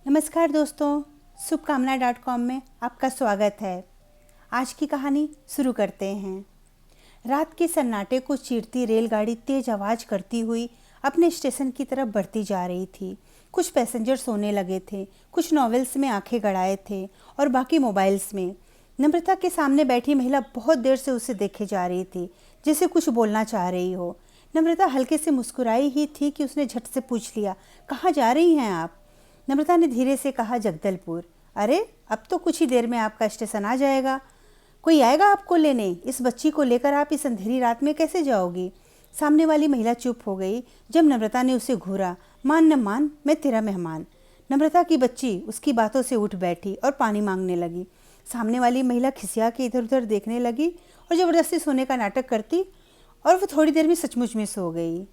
नमस्कार दोस्तों, शुभकामना.com में आपका स्वागत है। आज की कहानी शुरू करते हैं। रात के सन्नाटे को चीरती रेलगाड़ी तेज आवाज़ करती हुई अपने स्टेशन की तरफ बढ़ती जा रही थी। कुछ पैसेंजर सोने लगे थे, कुछ नॉवेल्स में आंखें गड़ाए थे और बाकी मोबाइल्स में। नम्रता के सामने बैठी महिला बहुत देर से उसे देखे जा रही थी, जैसे कुछ बोलना चाह रही हो। नम्रता हल्के से मुस्कुराई ही थी कि उसने झट से पूछ लिया, कहाँ जा रही हैं आप? नम्रता ने धीरे से कहा, जगदलपुर। अरे, अब तो कुछ ही देर में आपका स्टेशन आ जाएगा। कोई आएगा आपको लेने? इस बच्ची को लेकर आप इस अंधेरी रात में कैसे जाओगी? सामने वाली महिला चुप हो गई जब नम्रता ने उसे घूरा। मान न मान, मैं तेरा मेहमान। नम्रता की बच्ची उसकी बातों से उठ बैठी और पानी मांगने लगी। सामने वाली महिला खिसिया के इधर उधर देखने लगी और ज़बरदस्ती सोने का नाटक करती और वो थोड़ी देर में सचमुच में सो गई।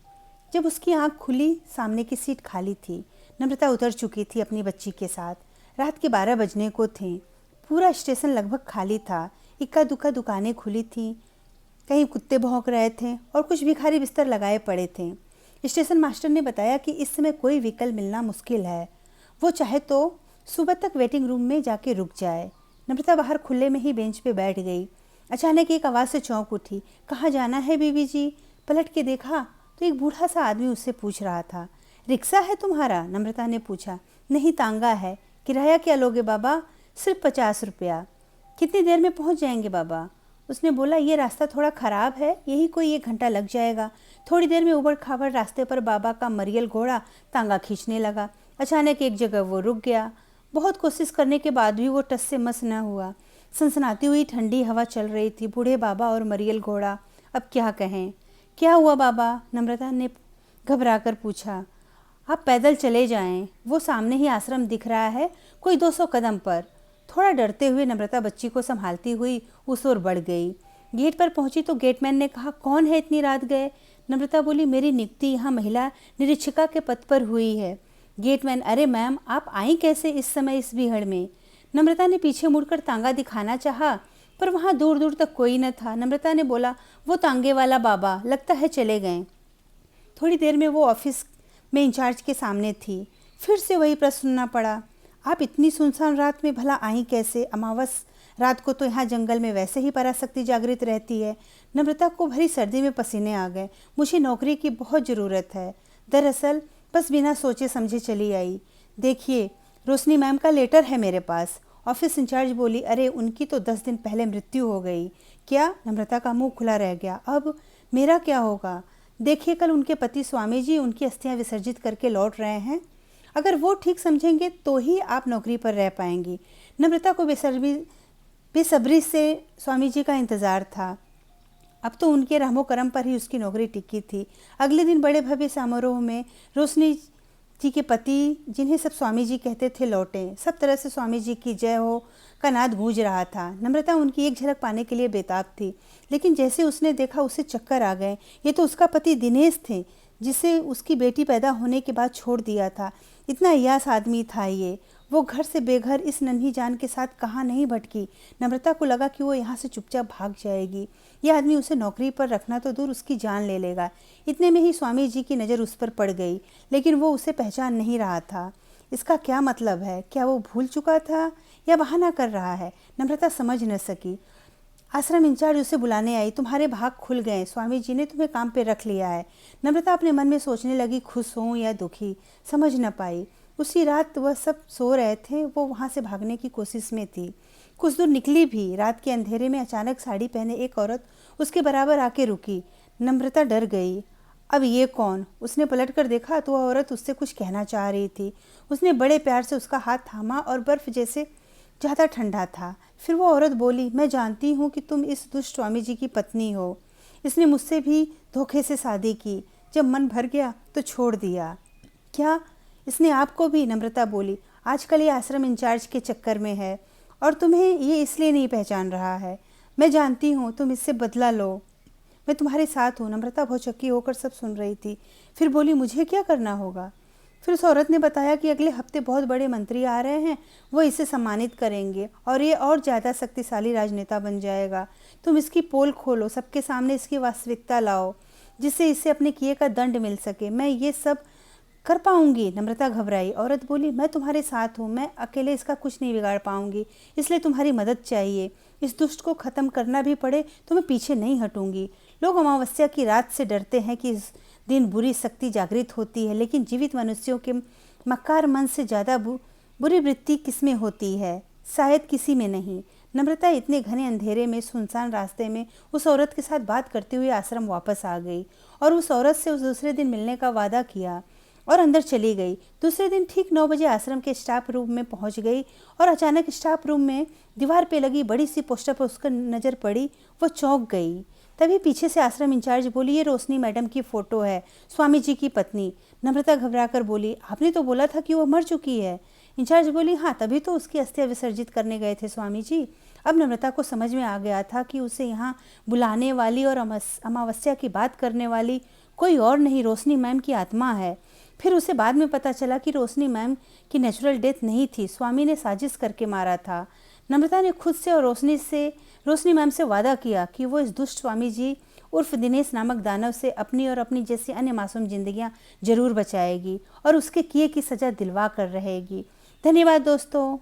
जब उसकी आंख खुली, सामने की सीट खाली थी। नम्रता उतर चुकी थी अपनी बच्ची के साथ। रात के 12 बजने को थे। पूरा स्टेशन लगभग खाली था। इक्का दुक्का दुकानें खुली थीं, कहीं कुत्ते भौंक रहे थे और कुछ भिखारी बिस्तर लगाए पड़े थे। स्टेशन मास्टर ने बताया कि इस समय कोई व्हीकल मिलना मुश्किल है। वो चाहे तो सुबह तक वेटिंग रूम में जाके रुक जाए। नम्रता बाहर खुले में ही बेंच पे बैठ गई। अचानक एक आवाज़ से चौंक उठी। कहाँ जाना है बीबी जी? पलट के देखा तो एक बूढ़ा सा आदमी उससे पूछ रहा था। रिक्शा है तुम्हारा? नम्रता ने पूछा। नहीं, तांगा है। किराया क्या लोगे बाबा? सिर्फ 50 रुपया। कितनी देर में पहुंच जाएंगे बाबा? उसने बोला, ये रास्ता थोड़ा ख़राब है, यही कोई 1 घंटा लग जाएगा। थोड़ी देर में उबड़ खाबड़ रास्ते पर बाबा का मरियल घोड़ा तांगा खींचने लगा। अचानक एक जगह वो रुक गया। बहुत कोशिश करने के बाद भी वो टस से मस न हुआ। सनसनाती हुई ठंडी हवा चल रही थी। बूढ़े बाबा और मरियल घोड़ा, अब क्या कहें। क्या हुआ बाबा? नम्रता ने घबरा कर पूछा। आप पैदल चले जाएं, वो सामने ही आश्रम दिख रहा है, कोई 200 कदम पर। थोड़ा डरते हुए नम्रता बच्ची को संभालती हुई उस ओर बढ़ गई। गेट पर पहुंची तो गेटमैन ने कहा, कौन है इतनी रात गए? नम्रता बोली, मेरी नियुक्ति यहाँ महिला निरीक्षिका के पद पर हुई है। गेटमैन, अरे मैम, आप आई कैसे इस समय इस भीड़ में? नम्रता ने पीछे मुड़कर तांगा दिखाना चाहा, पर वहाँ दूर दूर तक कोई न था। नम्रता ने बोला, वो तांगे वाला बाबा लगता है चले गए। थोड़ी देर में वो ऑफिस में इंचार्ज के सामने थी। फिर से वही प्रश्न सुनना पड़ा, आप इतनी सुनसान रात में भला आई कैसे? अमावस रात को तो यहाँ जंगल में वैसे ही पराशक्ति जागृत रहती है। नम्रता को भरी सर्दी में पसीने आ गए। मुझे नौकरी की बहुत ज़रूरत है। दरअसल बस बिना सोचे समझे चली आई। देखिए, रोशनी मैम का लेटर है मेरे पास। ऑफिस इंचार्ज बोली, अरे उनकी तो 10 दिन पहले मृत्यु हो गई। क्या? नम्रता का मुंह खुला रह गया। अब मेरा क्या होगा? देखिए, कल उनके पति स्वामी जी उनकी अस्थियां विसर्जित करके लौट रहे हैं। अगर वो ठीक समझेंगे तो ही आप नौकरी पर रह पाएंगी। नम्रता को बेसब्री से स्वामी जी का इंतज़ार था। अब तो उनके रहमो करम पर ही उसकी नौकरी टिकी थी। अगले दिन बड़े भव्य समारोह में रोशनी जी के पति, जिन्हें सब स्वामी जी कहते थे, लौटे। सब तरह से स्वामी जी की जय हो का नाद गूंज रहा था। नम्रता उनकी एक झलक पाने के लिए बेताब थी, लेकिन जैसे उसने देखा उसे चक्कर आ गए। ये तो उसका पति दिनेश थे, जिसे उसकी बेटी पैदा होने के बाद छोड़ दिया था। इतना अय्यास आदमी था ये। वो घर से बेघर इस नन्ही जान के साथ कहाँ नहीं भटकी। नम्रता को लगा कि वो यहाँ से चुपचाप भाग जाएगी। यह आदमी उसे नौकरी पर रखना तो दूर, उसकी जान ले लेगा। इतने में ही स्वामी जी की नज़र उस पर पड़ गई, लेकिन वो उसे पहचान नहीं रहा था। इसका क्या मतलब है? क्या वो भूल चुका था या बहाना कर रहा है? नम्रता समझ न सकी। आश्रम इंचार्ज उसे बुलाने आई। तुम्हारे भाग खुल गए, स्वामी जी ने तुम्हें काम पे रख लिया है। नम्रता अपने मन में सोचने लगी, खुश हूँ या दुखी, समझ न पाई। उसी रात वह सब सो रहे थे, वो वहाँ से भागने की कोशिश में थी। कुछ दूर निकली भी। रात के अंधेरे में अचानक साड़ी पहने एक औरत उसके बराबर आके रुकी। नम्रता डर गई। अब ये कौन? उसने पलट कर देखा तो वह औरत उससे कुछ कहना चाह रही थी। उसने बड़े प्यार से उसका हाथ थामा और बर्फ जैसे ज़्यादा ठंडा था। फिर वो औरत बोली, मैं जानती हूँ कि तुम इस दुष्ट स्वामी जी की पत्नी हो। इसने मुझसे भी धोखे से शादी की, जब मन भर गया तो छोड़ दिया। क्या? इसने आपको भी? नम्रता बोली, आजकल ये आश्रम इंचार्ज के चक्कर में है और तुम्हें ये इसलिए नहीं पहचान रहा है। मैं जानती हूँ, तुम इससे बदला लो। मैं तुम्हारे साथ हूँ। नम्रता भौचक्की होकर सब सुन रही थी। फिर बोली, मुझे क्या करना होगा? फिर उस औरत ने बताया कि अगले हफ्ते बहुत बड़े मंत्री आ रहे हैं, वो इसे सम्मानित करेंगे और ये और ज़्यादा शक्तिशाली राजनेता बन जाएगा। तुम इसकी पोल खोलो, सबके सामने इसकी वास्तविकता लाओ, जिससे इसे अपने किए का दंड मिल सके। मैं ये सब कर पाऊंगी? नम्रता घबराई। औरत बोली, मैं तुम्हारे साथ हूँ, मैं अकेले इसका कुछ नहीं बिगाड़ पाऊंगी, इसलिए तुम्हारी मदद चाहिए। इस दुष्ट को ख़त्म करना भी पड़े तो मैं पीछे नहीं हटूंगी। लोग अमावस्या की रात से डरते हैं कि इस दिन बुरी शक्ति जागृत होती है, लेकिन जीवित मनुष्यों के मक्कार मन से ज़्यादा बुरी वृत्ति किसमें होती है? शायद किसी में नहीं। नम्रता इतने घने अंधेरे में सुनसान रास्ते में उस औरत के साथ बात करते हुए आश्रम वापस आ गई और उस औरत से उस दूसरे दिन मिलने का वादा किया और अंदर चली गई। दूसरे दिन ठीक 9 बजे आश्रम के स्टाफ रूम में पहुंच गई और अचानक स्टाफ रूम में दीवार पे लगी बड़ी सी पोस्टर पर उसका नज़र पड़ी। वो चौंक गई। तभी पीछे से आश्रम इंचार्ज बोली, ये रोशनी मैडम की फ़ोटो है, स्वामी जी की पत्नी। नम्रता घबरा कर बोली, आपने तो बोला था कि वो मर चुकी है। इंचार्ज बोली, हाँ, तभी तो उसकी अस्थियां विसर्जित करने गए थे स्वामी जी। अब नम्रता को समझ में आ गया था कि उसे यहाँ बुलाने वाली और अमावस्या की बात करने वाली कोई और नहीं, रोशनी मैम की आत्मा है। फिर उसे बाद में पता चला कि रोशनी मैम की नेचुरल डेथ नहीं थी, स्वामी ने साजिश करके मारा था। नम्रता ने खुद से और रोशनी मैम से वादा किया कि वो इस दुष्ट स्वामी जी उर्फ दिनेश नामक दानव से अपनी और अपनी जैसी अन्य मासूम जिंदगियां जरूर बचाएगी और उसके किए की सज़ा दिलवा कर रहेगी। धन्यवाद दोस्तों।